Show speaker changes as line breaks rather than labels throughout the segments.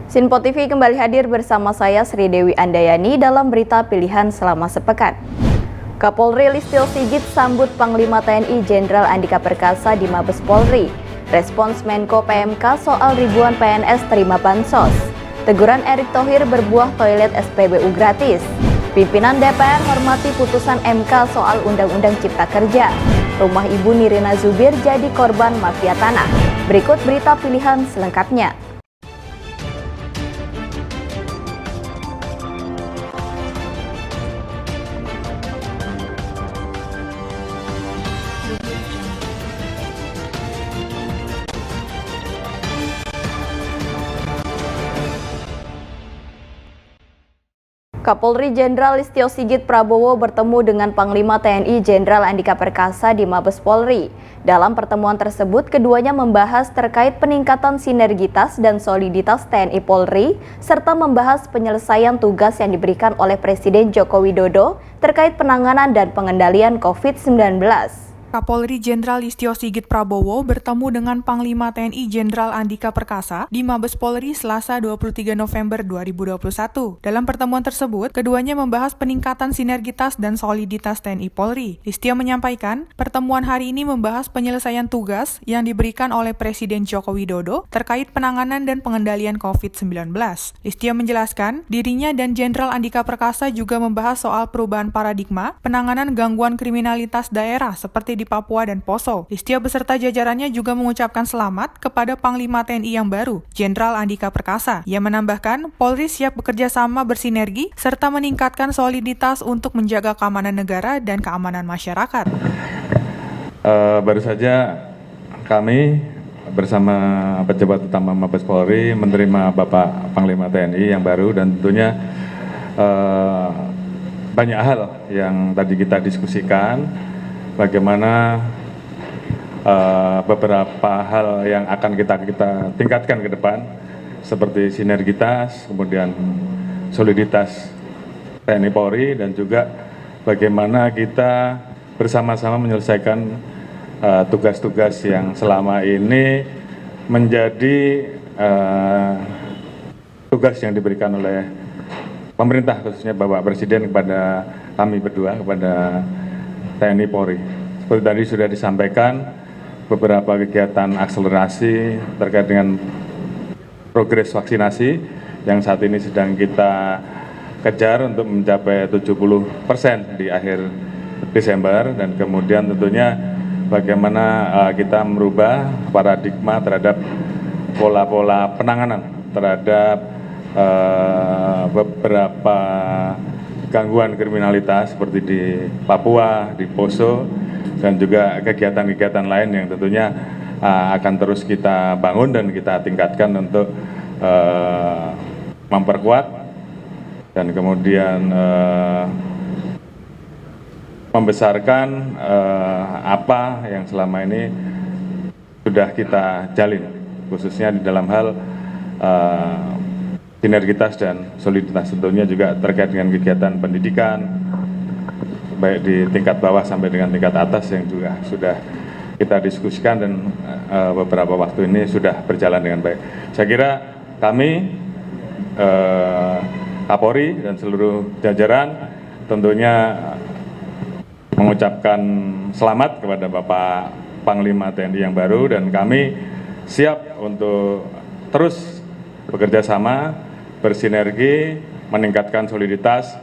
Sinpo TV kembali hadir bersama saya Sri Dewi Andayani dalam berita pilihan selama sepekan. Kapolri Listio Sigit sambut Panglima TNI Jenderal Andika Perkasa di Mabes Polri. Respons Menko PMK soal ribuan PNS terima bansos. Teguran Erick Thohir berbuah toilet SPBU gratis. Pimpinan DPR hormati putusan MK soal Undang-Undang Cipta Kerja. Rumah Ibu Nirina Zubir jadi korban mafia tanah. Berikut berita pilihan selengkapnya. Kapolri Jenderal Listio Sigit Prabowo bertemu dengan Panglima TNI Jenderal Andika Perkasa di Mabes Polri. Dalam pertemuan tersebut, keduanya membahas terkait peningkatan sinergitas dan soliditas TNI Polri, serta membahas penyelesaian tugas yang diberikan oleh Presiden Joko Widodo terkait penanganan dan pengendalian COVID-19.
Kapolri Jenderal Listio Sigit Prabowo bertemu dengan Panglima TNI Jenderal Andika Perkasa di Mabes Polri Selasa 23 November 2021. Dalam pertemuan tersebut, keduanya membahas peningkatan sinergitas dan soliditas TNI Polri. Listio menyampaikan, pertemuan hari ini membahas penyelesaian tugas yang diberikan oleh Presiden Joko Widodo terkait penanganan dan pengendalian COVID-19. Listio menjelaskan, dirinya dan Jenderal Andika Perkasa juga membahas soal perubahan paradigma, penanganan gangguan kriminalitas daerah seperti di Papua dan Poso. Listio beserta jajarannya juga mengucapkan selamat kepada Panglima TNI yang baru, Jenderal Andika Perkasa. Ia menambahkan, Polri siap bekerja sama bersinergi serta meningkatkan soliditas untuk menjaga keamanan negara dan keamanan masyarakat.
Baru saja kami bersama pejabat utama Mabes Polri menerima Bapak Panglima TNI yang baru, dan tentunya banyak hal yang tadi kita diskusikan. Bagaimana beberapa hal yang akan kita tingkatkan ke depan, seperti sinergitas, kemudian soliditas TNI Polri, dan juga bagaimana kita bersama-sama menyelesaikan tugas-tugas yang selama ini menjadi tugas yang diberikan oleh pemerintah, khususnya Bapak Presiden kepada kami berdua, kepada TNI Polri. Seperti tadi sudah disampaikan, beberapa kegiatan akselerasi terkait dengan progres vaksinasi yang saat ini sedang kita kejar untuk mencapai 70% di akhir Desember, dan kemudian tentunya bagaimana kita merubah paradigma terhadap pola-pola penanganan terhadap beberapa gangguan kriminalitas seperti di Papua, di Poso, dan juga kegiatan-kegiatan lain yang tentunya akan terus kita bangun dan kita tingkatkan untuk memperkuat dan kemudian membesarkan apa yang selama ini sudah kita jalin, khususnya di dalam hal sinergitas dan soliditas, tentunya juga terkait dengan kegiatan pendidikan, baik di tingkat bawah sampai dengan tingkat atas, yang juga sudah kita diskusikan dan beberapa waktu ini sudah berjalan dengan baik. Saya kira kami, Kapolri dan seluruh jajaran tentunya mengucapkan selamat kepada Bapak Panglima TNI yang baru, dan kami siap untuk terus bekerja sama, bersinergi, meningkatkan soliditas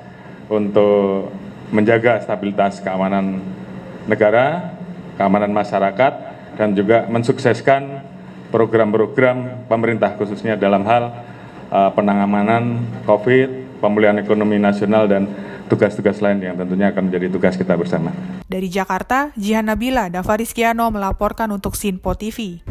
untuk menjaga stabilitas keamanan negara, keamanan masyarakat, dan juga mensukseskan program-program pemerintah, khususnya dalam hal penanganan COVID, pemulihan ekonomi nasional, dan tugas-tugas lain yang tentunya akan menjadi tugas kita bersama.
Dari Jakarta, Jihan Nabila, Dava Rizkiano melaporkan untuk Sinpo TV.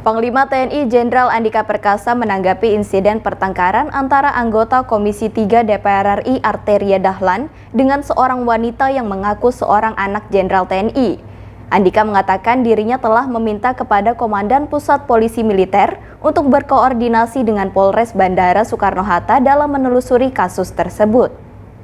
Panglima TNI Jenderal Andika Perkasa menanggapi insiden pertengkaran antara anggota Komisi 3 DPR RI Arteria Dahlan dengan seorang wanita yang mengaku seorang anak Jenderal TNI. Andika mengatakan dirinya telah meminta kepada Komandan Pusat Polisi Militer untuk berkoordinasi dengan Polres Bandara Soekarno-Hatta dalam menelusuri kasus tersebut.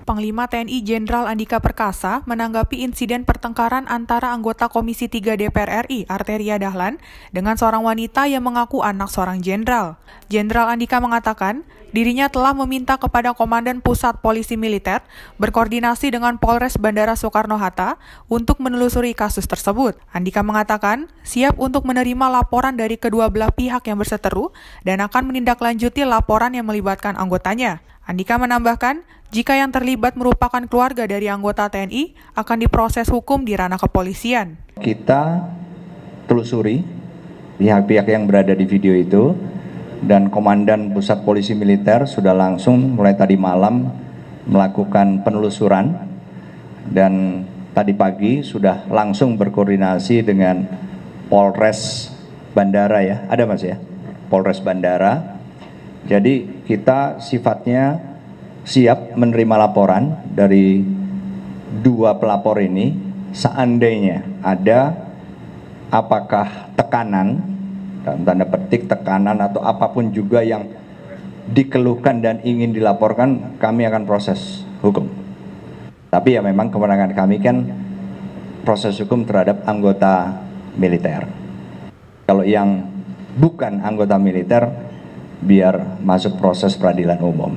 Panglima TNI Jenderal Andika Perkasa menanggapi insiden pertengkaran antara anggota Komisi 3 DPR RI Arteria Dahlan dengan seorang wanita yang mengaku anak seorang jenderal. Jenderal Andika mengatakan, dirinya telah meminta kepada Komandan Pusat Polisi Militer berkoordinasi dengan Polres Bandara Soekarno-Hatta untuk menelusuri kasus tersebut. Andika mengatakan siap untuk menerima laporan dari kedua belah pihak yang berseteru dan akan menindaklanjuti laporan yang melibatkan anggotanya. Andika menambahkan, jika yang terlibat merupakan keluarga dari anggota TNI, akan diproses hukum di ranah kepolisian.
Kita telusuri pihak-pihak yang berada di video itu, dan Komandan Pusat Polisi Militer sudah langsung mulai tadi malam melakukan penelusuran, dan tadi pagi sudah langsung berkoordinasi dengan Polres Bandara ya, ada Mas ya, Polres Bandara. Jadi kita sifatnya siap menerima laporan dari dua pelapor ini seandainya ada apakah tekanan, dalam tanda petik tekanan atau apapun juga yang dikeluhkan dan ingin dilaporkan, kami akan proses hukum. Tapi ya memang kewenangan kami kan proses hukum terhadap anggota militer. Kalau yang bukan anggota militer, biar masuk proses peradilan umum.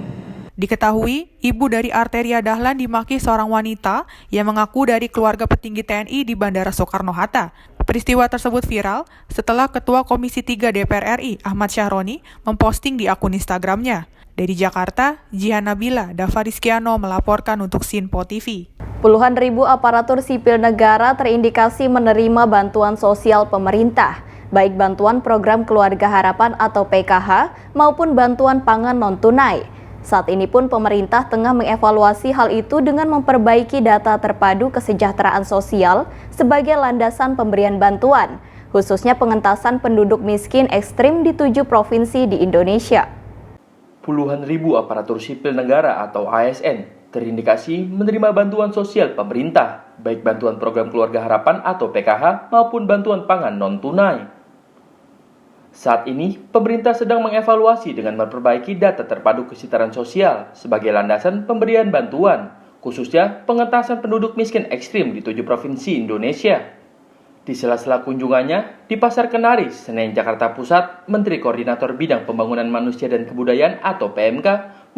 Diketahui, ibu dari Arteria Dahlan dimaki seorang wanita yang mengaku dari keluarga petinggi TNI di Bandara Soekarno-Hatta. Peristiwa tersebut viral setelah Ketua Komisi 3 DPR RI Ahmad Syahroni memposting di akun Instagramnya. Dari Jakarta, Jihan Nabila, Dava Rizkiano melaporkan untuk Sinpo TV.
Puluhan ribu aparatur sipil negara terindikasi menerima bantuan sosial pemerintah, baik bantuan program Keluarga Harapan atau PKH maupun bantuan pangan non-tunai. Saat ini pun pemerintah tengah mengevaluasi hal itu dengan memperbaiki data terpadu kesejahteraan sosial sebagai landasan pemberian bantuan, khususnya pengentasan penduduk miskin ekstrim di 7 provinsi di Indonesia.
Puluhan ribu aparatur sipil negara atau ASN terindikasi menerima bantuan sosial pemerintah, baik bantuan program Keluarga Harapan atau PKH maupun bantuan pangan non-tunai. Saat ini, pemerintah sedang mengevaluasi dengan memperbaiki data terpadu kesejahteraan sosial sebagai landasan pemberian bantuan, khususnya pengentasan penduduk miskin ekstrim di 7 provinsi Indonesia. Di sela-sela kunjungannya di Pasar Kenari, Senen, Jakarta Pusat, Menteri Koordinator Bidang Pembangunan Manusia dan Kebudayaan atau PMK,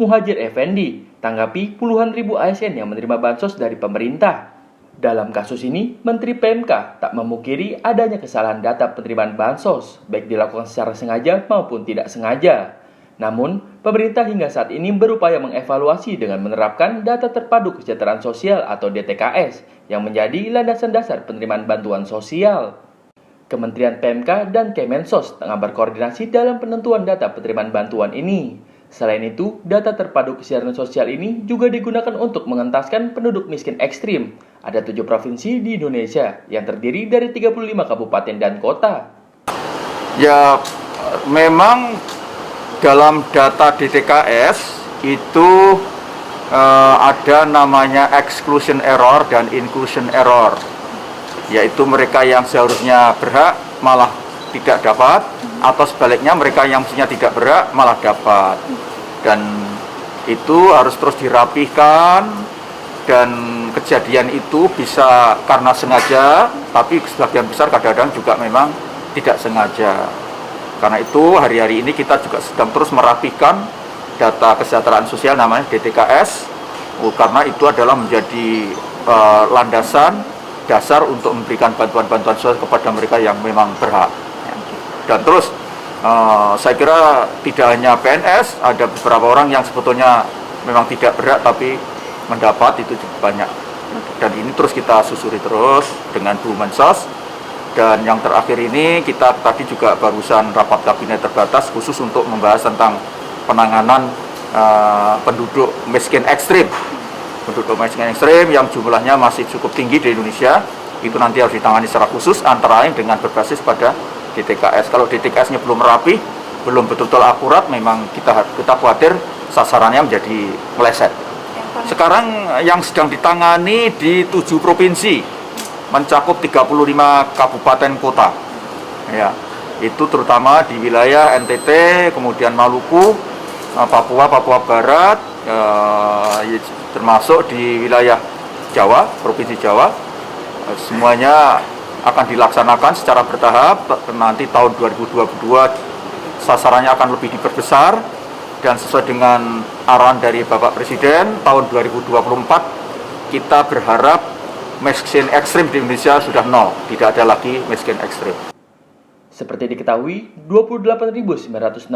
Muhadjir Effendi, tanggapi puluhan ribu ASN yang menerima bansos dari pemerintah. Dalam kasus ini, Menteri PMK tak memungkiri adanya kesalahan data penerimaan bansos, baik dilakukan secara sengaja maupun tidak sengaja. Namun, pemerintah hingga saat ini berupaya mengevaluasi dengan menerapkan data terpadu kesejahteraan sosial atau DTKS yang menjadi landasan dasar penerimaan bantuan sosial. Kementerian PMK dan Kemensos tengah berkoordinasi dalam penentuan data penerimaan bantuan ini. Selain itu, data terpadu kesejahteraan sosial ini juga digunakan untuk mengentaskan penduduk miskin ekstrim. Ada 7 provinsi di Indonesia yang terdiri dari 35 kabupaten dan kota.
Ya, memang dalam data DTKS itu ada namanya exclusion error dan inclusion error. Yaitu mereka yang seharusnya berhak malah tidak dapat, atau sebaliknya mereka yang mestinya tidak berhak malah dapat. Dan itu harus terus dirapihkan, dan kejadian itu bisa karena sengaja, tapi sebagian besar kadang-kadang juga memang tidak sengaja. Karena itu hari-hari ini kita juga sedang terus merapihkan data kesejahteraan sosial namanya DTKS, karena itu adalah menjadi landasan dasar untuk memberikan bantuan-bantuan sosial kepada mereka yang memang berhak. Dan terus saya kira tidak hanya PNS, ada beberapa orang yang sebetulnya memang tidak berhak tapi mendapat, itu juga banyak. Dan ini terus kita susuri terus dengan Bu Mensos. Dan yang terakhir ini kita tadi juga barusan rapat kabinet terbatas khusus untuk membahas tentang penanganan penduduk miskin ekstrim. Penduduk miskin ekstrim yang jumlahnya masih cukup tinggi di Indonesia, itu nanti harus ditangani secara khusus, antara lain dengan berbasis pada DTKS. Kalau DTKS-nya belum rapi, belum betul-betul akurat, memang kita khawatir sasarannya menjadi meleset. Sekarang yang sedang ditangani di 7 provinsi, mencakup 35 kabupaten kota. Ya, itu terutama di wilayah NTT, kemudian Maluku, Papua Barat, termasuk di wilayah Jawa, Provinsi Jawa. Semuanya akan dilaksanakan secara bertahap. Nanti tahun 2022 sasarannya akan lebih diperbesar, dan sesuai dengan arahan dari Bapak Presiden tahun 2024 kita berharap miskin ekstrim di Indonesia sudah nol, tidak ada lagi miskin ekstrim.
Seperti diketahui, 28.965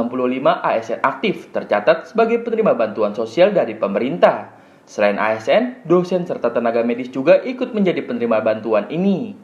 ASN aktif tercatat sebagai penerima bantuan sosial dari pemerintah. Selain ASN, dosen serta tenaga medis juga ikut menjadi penerima bantuan ini.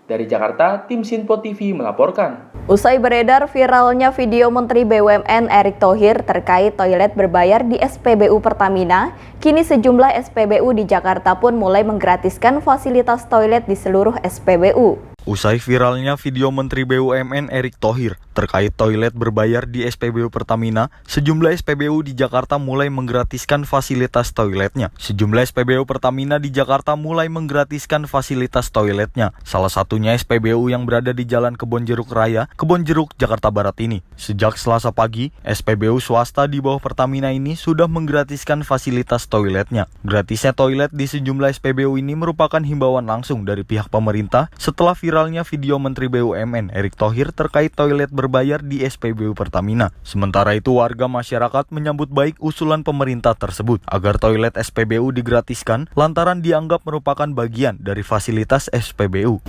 Dari Jakarta, tim Sinpo TV melaporkan.
Usai beredar viralnya video Menteri BUMN Erick Thohir terkait toilet berbayar di SPBU Pertamina, kini sejumlah SPBU di Jakarta pun mulai menggratiskan fasilitas toilet di seluruh SPBU.
Usai viralnya video Menteri BUMN Erick Thohir terkait toilet berbayar di SPBU Pertamina, sejumlah SPBU di Jakarta mulai menggratiskan fasilitas toiletnya. Sejumlah SPBU Pertamina di Jakarta mulai menggratiskan fasilitas toiletnya. Salah satunya SPBU yang berada di Jalan Kebonjeruk Raya, Kebonjeruk, Jakarta Barat ini. Sejak Selasa pagi, SPBU swasta di bawah Pertamina ini sudah menggratiskan fasilitas toiletnya. Gratisnya toilet di sejumlah SPBU ini merupakan himbauan langsung dari pihak pemerintah setelah viralnya video Menteri BUMN Erick Thohir terkait toilet berbayar di SPBU Pertamina. Sementara itu, warga masyarakat menyambut baik usulan pemerintah tersebut agar toilet SPBU digratiskan lantaran dianggap merupakan bagian dari fasilitas SPBU.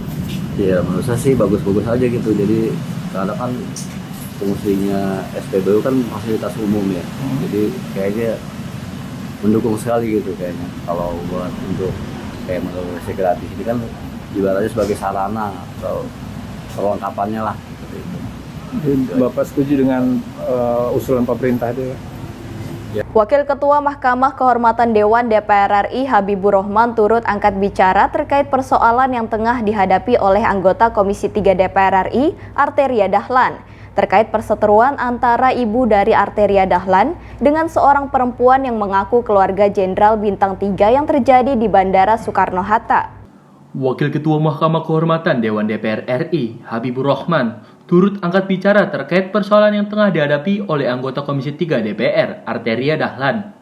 Ya, menurut saya sih bagus-bagus aja gitu. Jadi karena kan fungsinya SPBU kan fasilitas umum ya. Jadi kayaknya mendukung sekali gitu kayaknya. Kalau buat untuk kayak menurut saya gratis ini kan ibaratnya sebagai sarana atau perlengkapannya lah. Seperti itu.
Bapak setuju dengan usulan pemerintah itu?
Ya. Wakil Ketua Mahkamah Kehormatan Dewan DPR RI Habibur Rahman turut angkat bicara terkait persoalan yang tengah dihadapi oleh anggota Komisi 3 DPR RI Arteria Dahlan terkait perseteruan antara ibu dari Arteria Dahlan dengan seorang perempuan yang mengaku keluarga Jenderal Bintang 3 yang terjadi di Bandara Soekarno-Hatta.
Wakil Ketua Mahkamah Kehormatan Dewan DPR RI, Habibur Rahman, turut angkat bicara terkait persoalan yang tengah dihadapi oleh anggota Komisi 3 DPR, Arteria Dahlan.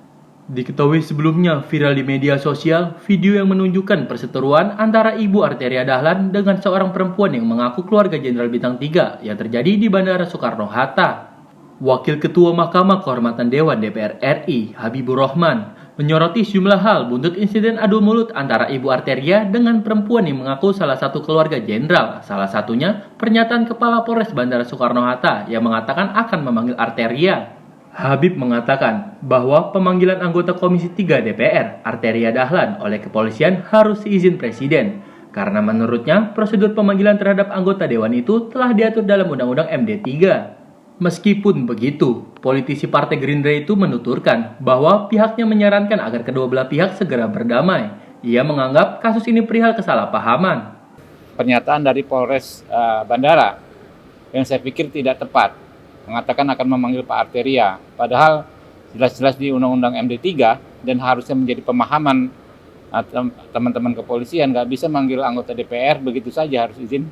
Diketahui sebelumnya viral di media sosial video yang menunjukkan perseteruan antara ibu Arteria Dahlan dengan seorang perempuan yang mengaku keluarga Jenderal Bintang 3 yang terjadi di Bandara Soekarno-Hatta. Wakil Ketua Mahkamah Kehormatan Dewan DPR RI, Habibur Rahman, menyoroti sejumlah hal buntut insiden adu mulut antara Ibu Arteria dengan perempuan yang mengaku salah satu keluarga jenderal. Salah satunya pernyataan Kepala Polres Bandara Soekarno-Hatta yang mengatakan akan memanggil Arteria. Habib mengatakan bahwa pemanggilan anggota Komisi 3 DPR, Arteria Dahlan, oleh kepolisian harus seizin Presiden. Karena menurutnya prosedur pemanggilan terhadap anggota Dewan itu telah diatur dalam Undang-Undang MD 3. Meskipun begitu, politisi Partai Gerindra itu menuturkan bahwa pihaknya menyarankan agar kedua belah pihak segera berdamai. Ia menganggap kasus ini perihal kesalahpahaman.
Pernyataan dari Polres Bandara yang saya pikir tidak tepat, mengatakan akan memanggil Pak Arteria, padahal jelas-jelas di Undang-Undang MD 3 dan harusnya menjadi pemahaman teman-teman kepolisian, nggak bisa manggil anggota DPR begitu saja, harus izin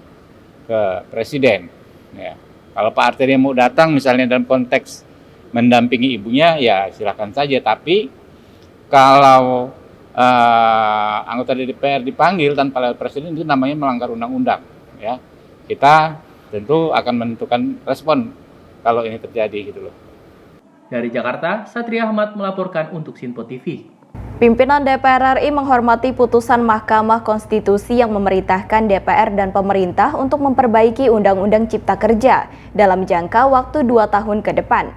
ke Presiden. Ya. Kalau Pak Arteria mau datang misalnya dalam konteks mendampingi ibunya, ya silakan saja. Tapi kalau anggota DPR dipanggil tanpa lewat Presiden, itu namanya melanggar undang-undang. Ya, kita tentu akan menentukan respon kalau ini terjadi gitu loh.
Dari Jakarta, Satria Ahmad melaporkan untuk Sinpo TV.
Pimpinan DPR RI menghormati putusan Mahkamah Konstitusi yang memerintahkan DPR dan pemerintah untuk memperbaiki Undang-Undang Cipta Kerja dalam jangka waktu 2 tahun ke depan.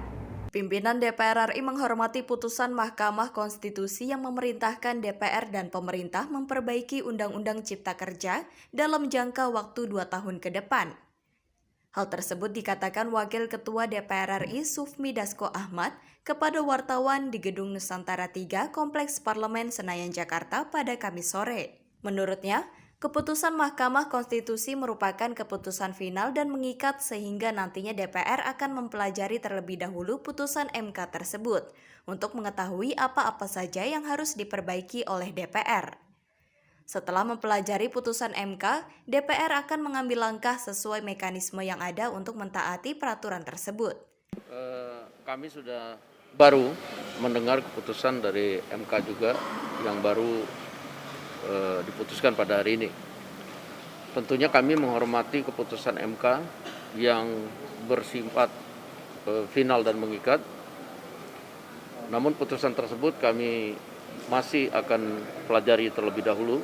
Pimpinan DPR RI menghormati putusan Mahkamah Konstitusi yang memerintahkan DPR dan pemerintah memperbaiki Undang-Undang Cipta Kerja dalam jangka waktu 2 tahun ke depan. Hal tersebut dikatakan Wakil Ketua DPR RI Sufmi Dasko Ahmad kepada wartawan di Gedung Nusantara 3 Kompleks Parlemen Senayan Jakarta pada Kamis sore. Menurutnya, keputusan Mahkamah Konstitusi merupakan keputusan final dan mengikat sehingga nantinya DPR akan mempelajari terlebih dahulu putusan MK tersebut untuk mengetahui apa-apa saja yang harus diperbaiki oleh DPR. Setelah mempelajari putusan MK, DPR akan mengambil langkah sesuai mekanisme yang ada untuk mentaati peraturan tersebut.
Kami sudah baru mendengar keputusan dari MK juga yang baru diputuskan pada hari ini. Tentunya kami menghormati keputusan MK yang bersifat final dan mengikat. Namun putusan tersebut kami masih akan pelajari terlebih dahulu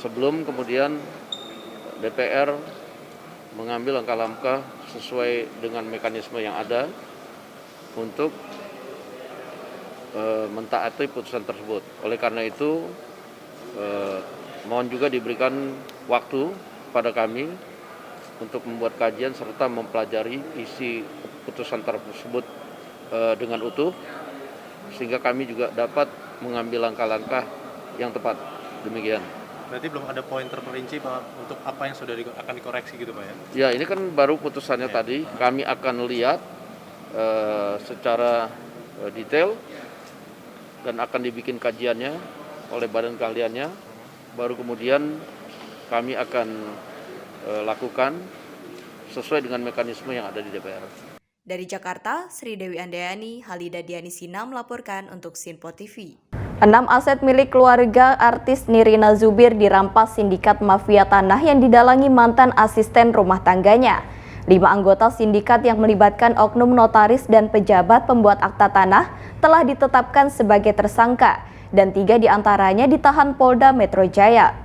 sebelum kemudian DPR mengambil langkah-langkah sesuai dengan mekanisme yang ada untuk mentaati putusan tersebut. Oleh karena itu, mohon juga diberikan waktu pada kami untuk membuat kajian serta mempelajari isi putusan tersebut dengan utuh, sehingga kami juga dapat mengambil langkah-langkah yang tepat. Demikian.
Berarti belum ada poin terperinci bahwa untuk apa yang sudah akan dikoreksi gitu Pak ya?
Ya, ini kan baru putusannya tadi. Kami akan lihat secara detail dan akan dibikin kajiannya oleh badan keahliannya. Baru kemudian kami akan lakukan sesuai dengan mekanisme yang ada di DPR.
Dari Jakarta, Sri Dewi Andayani, Halida Dianisina melaporkan untuk Sinpo TV. 6 aset milik keluarga artis Nirina Zubir dirampas sindikat mafia tanah yang didalangi mantan asisten rumah tangganya. 5 anggota sindikat yang melibatkan oknum notaris dan pejabat pembuat akta tanah telah ditetapkan sebagai tersangka dan 3 diantaranya ditahan Polda Metro Jaya.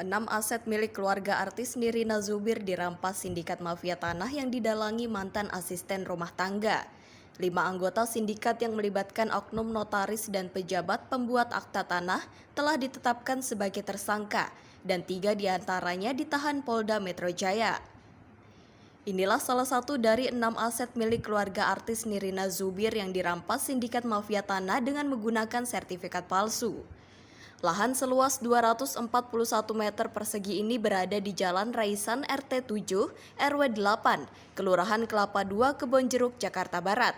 6 aset milik keluarga artis Nirina Zubir dirampas sindikat mafia tanah yang didalangi mantan asisten rumah tangga. 5 anggota sindikat yang melibatkan oknum notaris dan pejabat pembuat akta tanah telah ditetapkan sebagai tersangka dan 3 diantaranya ditahan Polda Metro Jaya. Inilah salah satu dari 6 aset milik keluarga artis Nirina Zubir yang dirampas sindikat mafia tanah dengan menggunakan sertifikat palsu. Lahan seluas 241 meter persegi ini berada di Jalan Raisan RT 7 RW 8, Kelurahan Kelapa II, Kebonjeruk, Jakarta Barat.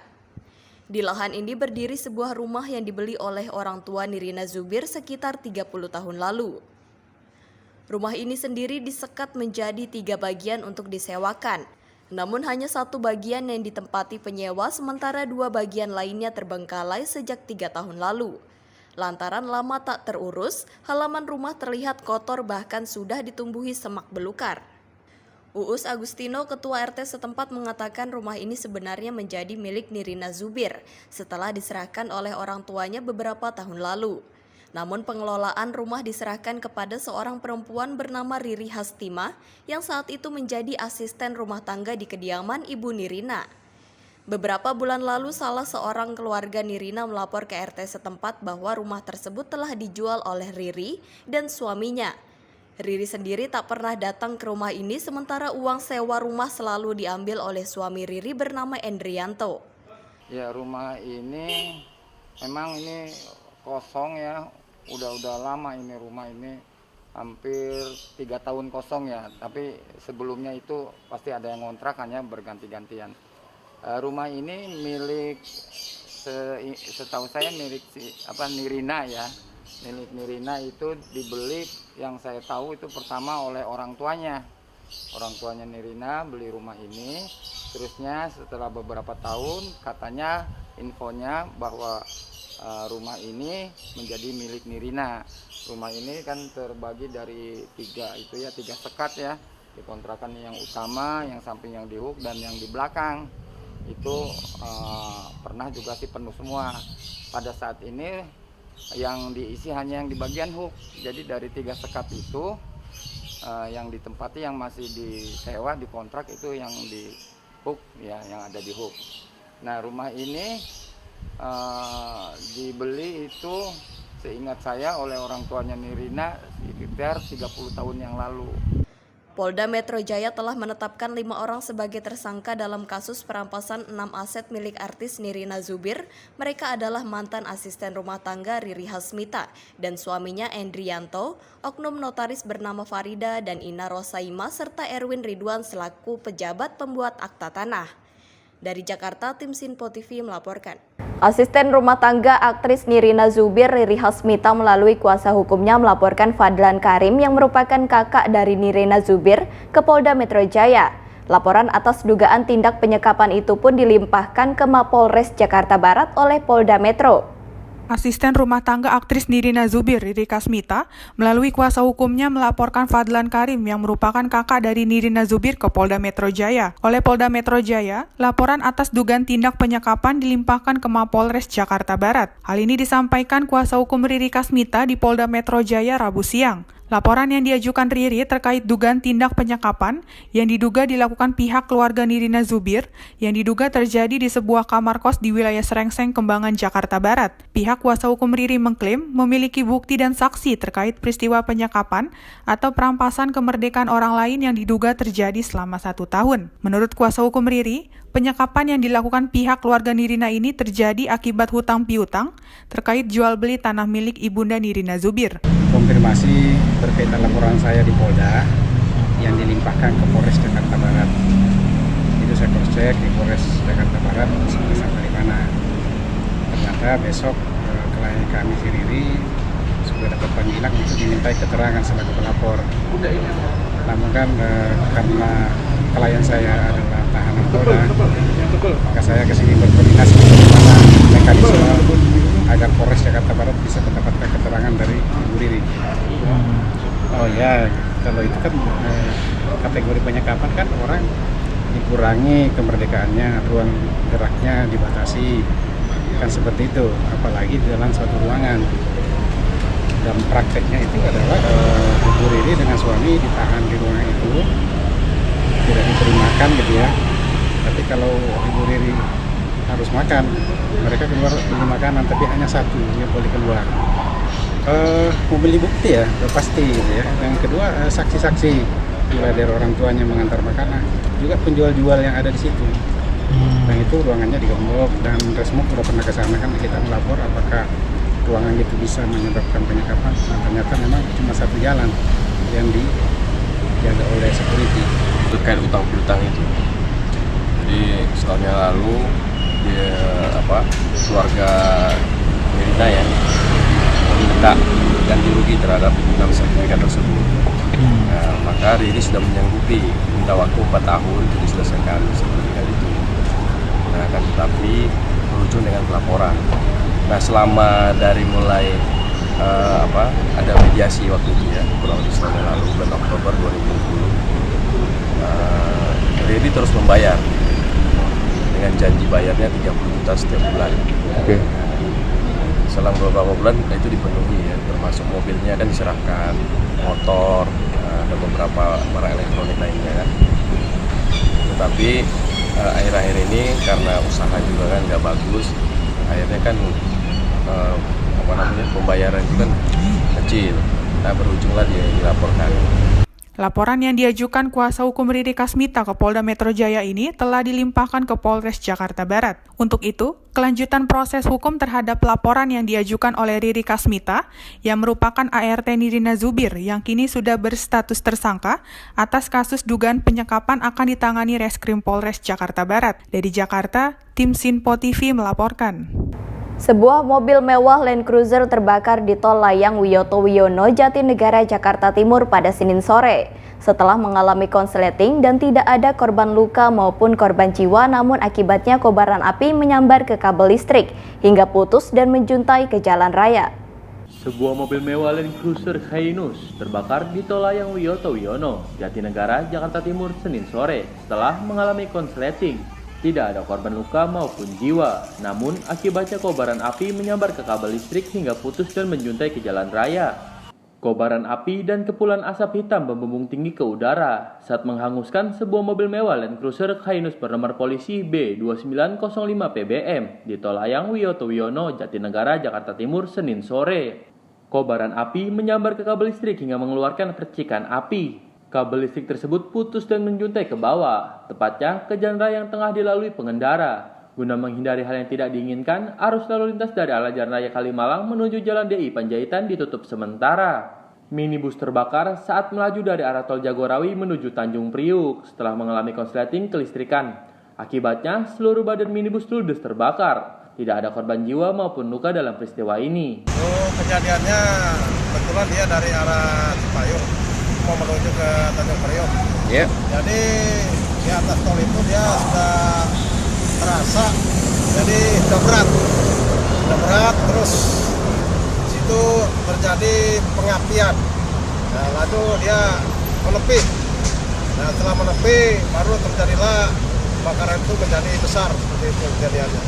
Di lahan ini berdiri sebuah rumah yang dibeli oleh orang tua Nirina Zubir sekitar 30 tahun lalu. Rumah ini sendiri disekat menjadi 3 bagian untuk disewakan. Namun hanya 1 bagian yang ditempati penyewa sementara 2 bagian lainnya terbengkalai sejak 3 tahun lalu. Lantaran lama tak terurus, halaman rumah terlihat kotor bahkan sudah ditumbuhi semak belukar. Uus Agustino, ketua RT setempat mengatakan rumah ini sebenarnya menjadi milik Nirina Zubir setelah diserahkan oleh orang tuanya beberapa tahun lalu. Namun pengelolaan rumah diserahkan kepada seorang perempuan bernama Riri Hastima yang saat itu menjadi asisten rumah tangga di kediaman Ibu Nirina. Beberapa bulan lalu salah seorang keluarga Nirina melapor ke RT setempat bahwa rumah tersebut telah dijual oleh Riri dan suaminya. Riri sendiri tak pernah datang ke rumah ini sementara uang sewa rumah selalu diambil oleh suami Riri bernama Endrianto.
Ya, rumah ini memang ini kosong ya, udah lama ini rumah ini hampir 3 tahun kosong ya, tapi sebelumnya itu pasti ada yang ngontrak, hanya berganti-gantian. Rumah ini milik setahu saya milik Nirina ya. Milik Nirina itu dibeli yang saya tahu itu pertama oleh orang tuanya. Orang tuanya Nirina beli rumah ini, terusnya setelah beberapa tahun katanya infonya bahwa rumah ini menjadi milik Nirina. Rumah ini kan terbagi dari 3 sekat ya. Di kontrakan yang utama, yang samping yang di hook dan yang di belakang. Itu pernah juga sih penuh semua. Pada saat ini yang diisi hanya yang di bagian hook. Jadi dari 3 sekat itu yang ditempati yang masih disewa, dikontrak itu yang di hook ya, yang ada di hook. Nah, rumah ini dibeli itu seingat saya oleh orang tuanya Nirina sekitar 30 tahun yang lalu.
Polda Metro Jaya telah menetapkan 5 orang sebagai tersangka dalam kasus perampasan 6 aset milik artis Nirina Zubir. Mereka adalah mantan asisten rumah tangga Riri Hasmita dan suaminya Endrianto, oknum notaris bernama Farida dan Ina Rosaima serta Erwin Ridwan selaku pejabat pembuat akta tanah. Dari Jakarta, tim Sinpo TV melaporkan. Asisten rumah tangga aktris Nirina Zubir, Riri Hasmita melalui kuasa hukumnya melaporkan Fadlan Karim yang merupakan kakak dari Nirina Zubir ke Polda Metro Jaya. Laporan atas dugaan tindak penyekapan itu pun dilimpahkan ke Mapolres Jakarta Barat oleh Polda Metro.
Asisten rumah tangga aktris Nirina Zubir, Riri Kasmita, melalui kuasa hukumnya melaporkan Fadlan Karim yang merupakan kakak dari Nirina Zubir ke Polda Metro Jaya. Oleh Polda Metro Jaya, laporan atas dugaan tindak penyekapan dilimpahkan ke Mapolres Jakarta Barat. Hal ini disampaikan kuasa hukum Riri Kasmita di Polda Metro Jaya Rabu siang. Laporan yang diajukan Riri terkait dugaan tindak penyekapan yang diduga dilakukan pihak keluarga Nirina Zubir yang diduga terjadi di sebuah kamar kos di wilayah Srengseng, Kembangan, Jakarta Barat. Pihak kuasa hukum Riri mengklaim memiliki bukti dan saksi terkait peristiwa penyekapan atau perampasan kemerdekaan orang lain yang diduga terjadi selama 1 tahun. Menurut kuasa hukum Riri, penyekapan yang dilakukan pihak keluarga Nirina ini terjadi akibat hutang piutang terkait jual beli tanah milik ibunda Nirina Zubir.
Konfirmasi berkaitan laporan saya di Polda yang dilimpahkan ke Polres Jakarta Barat. Itu saya cross check di Polres Jakarta Barat sampai di mana. Ternyata besok klien kami si Riri sudah dapat panggilan untuk dimintai keterangan selaku pelapor. Namun kan karena klien saya adalah tahanan Polda, maka saya kesini berkoordinasi bagaimana mekanisme agar Polres Jakarta Barat bisa mendapatkan keterangan dari Ibu Riri. Oh ya, kalau itu kan kategori penyekapan kan orang dikurangi kemerdekaannya, ruang geraknya dibatasi, kan seperti itu. Apalagi di dalam suatu ruangan. Dan prakteknya itu adalah Ibu Riri dengan suami ditahan di ruangan itu, tidak diterima gitu ya. Tapi kalau Ibu Riri harus makan, mereka keluar beli makanan, tapi hanya satu yang boleh keluar. Membeli bukti ya, pasti gitu ya. Yang kedua saksi-saksi, bila dari orang tuanya mengantar makanan, juga penjual-jual yang ada di situ. Dan itu ruangannya digembok dan Resmob sudah pernah ke sana kan kita melapor apakah ruangan itu bisa menyebabkan penyekapan. Nah, ternyata memang cuma satu jalan yang dijaga oleh security.
Terkait utang piutang itu, jadi setahun yang lalu dia keluarga Nirina ya meminta ganti rugi terhadap 6 sertifikat tersebut. Nah, maka Riri sudah menyanggupi minta waktu 4 tahun untuk diselesaikan sertifikat itu. Nah, kan tetapi berujung dengan pelaporan. Nah, selama dari mulai ada mediasi waktu itu ya, kurang lebih setahun lalu bulan Oktober 2020, Riri terus membayar dengan janji bayarnya 30 juta setiap bulan.
Oke.
Selang beberapa bulan itu dipenuhi ya, termasuk mobilnya kan diserahkan, motor, ada beberapa barang elektronik lainnya kan. Tetapi akhir-akhir ini karena usaha juga kan nggak bagus, akhirnya kan pembayaran itu kan kecil. Nah, berujunglah dia dilaporkan.
Laporan yang diajukan kuasa hukum Riri Kasmita ke Polda Metro Jaya ini telah dilimpahkan ke Polres Jakarta Barat. Untuk itu, kelanjutan proses hukum terhadap laporan yang diajukan oleh Riri Kasmita yang merupakan ART Nirina Zubir yang kini sudah berstatus tersangka atas kasus dugaan penyekapan akan ditangani Reskrim Polres Jakarta Barat. Dari Jakarta, tim Sinpo TV melaporkan.
Sebuah mobil mewah Land Cruiser terbakar di Tol Layang Wiyoto Wiono, Jatinegara, Jakarta Timur pada Senin sore. Setelah mengalami konsleting dan tidak ada korban luka maupun korban jiwa, namun akibatnya kobaran api menyambar ke kabel listrik hingga putus dan menjuntai ke jalan raya.
Sebuah mobil mewah Land Cruiser Highnus terbakar di Tol Layang Wiyoto Wiono, Jatinegara, Jakarta Timur, Senin sore setelah mengalami konsleting. Tidak ada korban luka maupun jiwa, namun akibatnya kobaran api menyambar ke kabel listrik hingga putus dan menjuntai ke jalan raya. Kobaran api dan kepulan asap hitam membumbung tinggi ke udara saat menghanguskan sebuah mobil mewah Land Cruiser Highnus bernomor polisi B2905 PBM di Tol Layang Wiyoto Wiono, Jatinegara, Jakarta Timur, Senin sore. Kobaran api menyambar ke kabel listrik hingga mengeluarkan percikan api. Kabel listrik tersebut putus dan menjuntai ke bawah, tepatnya ke jalan raya yang tengah dilalui pengendara. Guna menghindari hal yang tidak diinginkan, arus lalu lintas dari arah Jalan Raya Kalimalang menuju Jalan DI Panjaitan ditutup sementara. Minibus terbakar saat melaju dari arah Tol Jagorawi menuju Tanjung Priuk setelah mengalami konsleting kelistrikan. Akibatnya, seluruh badan minibus ludes terbakar. Tidak ada korban jiwa maupun luka dalam peristiwa ini.
Kejadiannya kebetulan dia dari arah Cipayung mau menuju ke Tanjung Priok.
Yeah.
Jadi di atas tol itu dia sudah terasa, jadi sudah berat, terus situ terjadi pengapian. Nah, lalu dia menepi. Nah, setelah menepi baru terjadilah kebakaran itu menjadi besar seperti itu kejadiannya.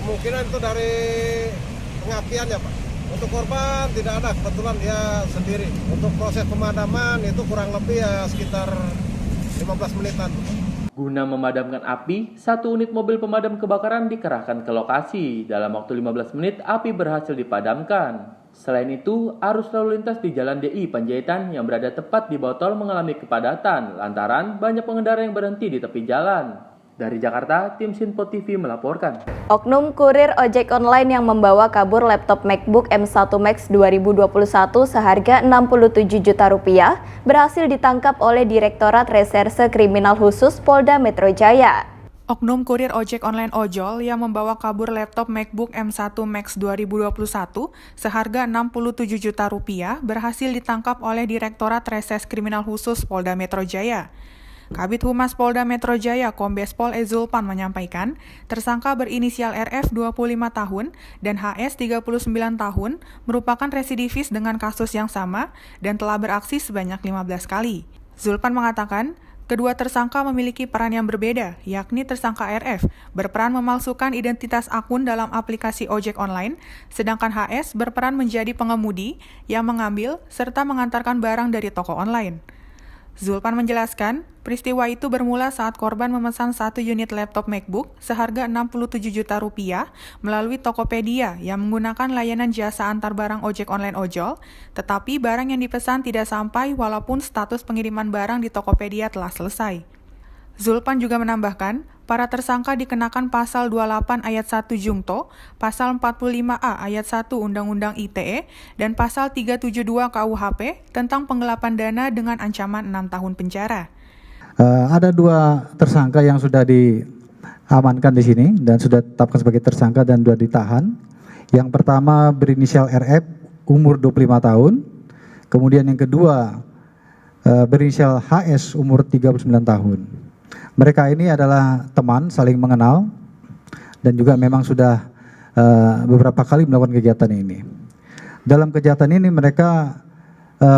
Kemungkinan itu dari pengapian ya Pak. Untuk korban tidak ada, kebetulan dia sendiri. Untuk proses pemadaman itu kurang lebih ya sekitar 15 menitan.
Guna memadamkan api, 1 unit mobil pemadam kebakaran dikerahkan ke lokasi. Dalam waktu 15 menit, api berhasil dipadamkan. Selain itu, arus lalu lintas di Jalan DI Panjaitan yang berada tepat di bawah tol mengalami kepadatan lantaran banyak pengendara yang berhenti di tepi jalan. Dari Jakarta, tim Sinpo TV melaporkan.
Oknum kurir ojek online yang membawa kabur laptop MacBook M1 Max 2021 seharga Rp67 juta berhasil ditangkap oleh Direktorat Reserse Kriminal Khusus Polda Metro Jaya.
Oknum kurir ojek online ojol yang membawa kabur laptop MacBook M1 Max 2021 seharga Rp67 juta berhasil ditangkap oleh Direktorat Reserse Kriminal Khusus Polda Metro Jaya. Kabid Humas Polda Metro Jaya Kombes Pol Zulpan menyampaikan, tersangka berinisial RF 25 tahun dan HS 39 tahun merupakan residivis dengan kasus yang sama dan telah beraksi sebanyak 15 kali. Zulpan mengatakan, kedua tersangka memiliki peran yang berbeda, yakni tersangka RF berperan memalsukan identitas akun dalam aplikasi ojek online, sedangkan HS berperan menjadi pengemudi yang mengambil serta mengantarkan barang dari toko online. Zulpan menjelaskan, peristiwa itu bermula saat korban memesan 1 unit laptop MacBook seharga Rp67 juta melalui Tokopedia yang menggunakan layanan jasa antar barang ojek online ojol, tetapi barang yang dipesan tidak sampai walaupun status pengiriman barang di Tokopedia telah selesai. Zulpan juga menambahkan, para tersangka dikenakan pasal 28 ayat 1 Jungto, pasal 45A ayat 1 Undang-Undang ITE, dan pasal 372 KUHP tentang penggelapan dana dengan ancaman 6 tahun penjara.
Ada 2 tersangka yang sudah diamankan di sini dan sudah ditetapkan sebagai tersangka dan sudah ditahan. Yang pertama berinisial RF, umur 25 tahun. Kemudian yang kedua berinisial HS, umur 39 tahun. Mereka ini adalah teman, saling mengenal, dan juga memang sudah beberapa kali melakukan kegiatan ini. Dalam kegiatan ini mereka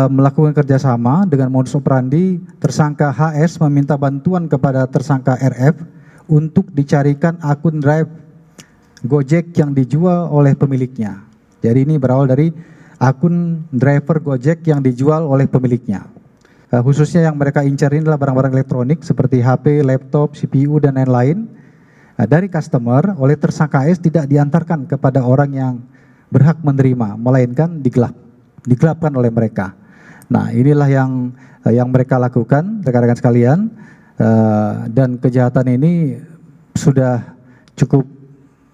melakukan kerjasama dengan modus operandi tersangka HS meminta bantuan kepada tersangka RF untuk dicarikan akun drive Gojek yang dijual oleh pemiliknya. Jadi ini berawal dari akun driver Gojek yang dijual oleh pemiliknya. Khususnya yang mereka incar ini adalah barang-barang elektronik seperti HP, laptop, CPU, dan lain-lain dari customer oleh tersangka S tidak diantarkan kepada orang yang berhak menerima, melainkan digelapkan oleh mereka. Nah, inilah yang mereka lakukan, rekan-rekan sekalian, dan kejahatan ini sudah cukup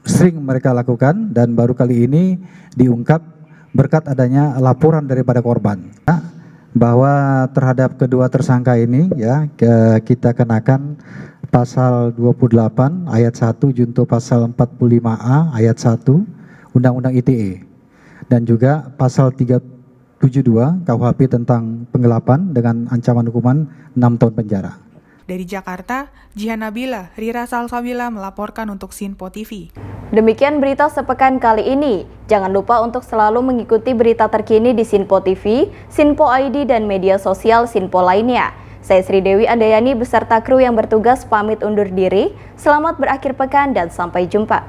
sering mereka lakukan dan baru kali ini diungkap berkat adanya laporan daripada korban. Bahwa terhadap kedua tersangka ini ya kita kenakan pasal 28 ayat 1 junto pasal 45A ayat 1 Undang-Undang ITE dan juga pasal 372 KUHP tentang penggelapan dengan ancaman hukuman 6 tahun penjara.
Dari Jakarta, Jihan Nabila, Rira Salsabila melaporkan untuk Sinpo TV.
Demikian berita sepekan kali ini. Jangan lupa untuk selalu mengikuti berita terkini di Sinpo TV, Sinpo ID, dan media sosial Sinpo lainnya. Saya Sri Dewi Andayani beserta kru yang bertugas pamit undur diri. Selamat berakhir pekan dan sampai jumpa.